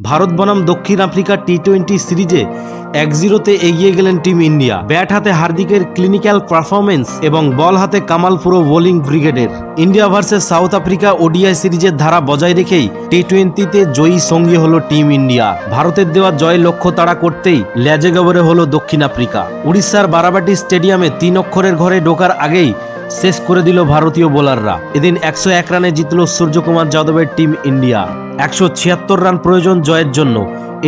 ভারত বনাম দক্ষিণ আফ্রিকা টি-20 সিরিজে 1-0-তে এগিয়ে গেলেন টিম ইন্ডিয়া। ব্যাট হাতে হার্দিকের ক্লিনিক্যাল পারফরমেন্স এবং বল হাতে কামাল পুরো বোলিং ব্রিগেডের। India versus south Africa ODI সিরিজের ধারা বজায় রেখেই টি-20তে জয়ী সঙ্গী হলো টিম ইন্ডিয়া। ভারতের দেওয়া জয় লক্ষ্য তাড়া করতেই ল্যাজে গবরে হলো দক্ষিণ আফ্রিকা। উড়িষ্যার বারাবাটি স্টেডিয়ামে 3 অক্ষরের ঘরে ঢোকার আগেই শেষ করে দিল ভারতীয় বোলাররা। এদিন 101 রানে জিতল সূর্যকুমার যাদবের টিম ইন্ডিয়া। 176 রান প্রয়োজন জয়ের জন্য।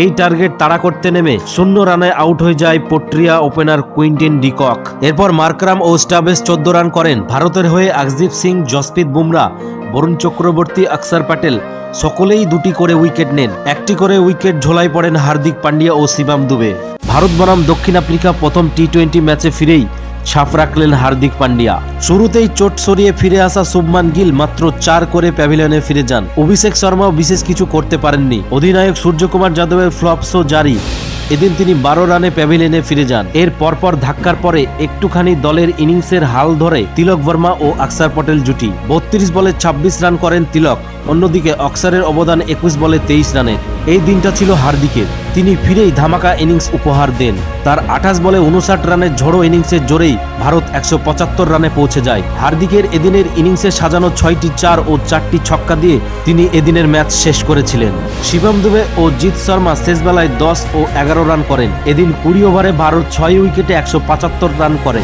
এই টার্গেট তাড়া করতে নেমে 0 রানে আউট হয়ে যায় পট্রিয়া ওপেনার কুইন্টেন ডিকক। এরপর মার্করাম ও স্টাবেস 14 রান করেন। ভারতের হয়ে আকদীপ সিং, জসপ্রীত বুমরা, বরুণ চক্রবর্তী, অক্ষর প্যাটেল সকলেই 2টি করে উইকেট নেন। 1টি করে উইকেট ঝোলায় পড়েন হার্দিক পান্ডিয়া ও শিবম দুবে। ভারত বনাম দক্ষিণ আফ্রিকা প্রথম টি-20 ম্যাচে ফিরেই ছাপ রাখলেন হার্দিক পান্ডিয়া। শুরুতেই চোট সরিয়ে ফিরে আসা শুভমান গিল মাত্র 4 করে প্যাভিলিয়নে ফিরে যান। অভিষেক শর্মাও বিশেষ কিছু করতে পারেননি। অধিনায়ক সূর্যকুমার যাদবের ফ্লপ শো জারি। এদিন তিনি 12 রানে প্যাভিলিয়নে ফিরে যান। এর পরপর ধাক্কার পরে একটুখানি দলের ইনিংসের হাল ধরে তিলক বর্মা ও অক্ষর প্যাটেল জুটি। 32 বলে 26 রান করেন তিলক। অন্যদিকে অক্ষরের অবদান 21 বলে 23 রানের। এই দিনটা ছিল হার্দিকের। তিনি ফিরেই ধামাকা ইনিংস উপহার দেন। তার 28 বলে 59 রানের ঝড়ো ইনিংসের জোরেই ভারত 175 রানে পৌঁছে যায়। হার্দিকের এদিনের ইনিংসে সাজানো 6টি 4 ও 4টি ছক্কা দিয়ে তিনি এদিনের ম্যাচ শেষ করেছিলেন। শিবম দুবে ও জিৎ শর্মা শেষ বেলায় 10 ও 11 রান করেন। এদিন 20 ওভারে ভারত 6 উইকেটে 175 রান করে।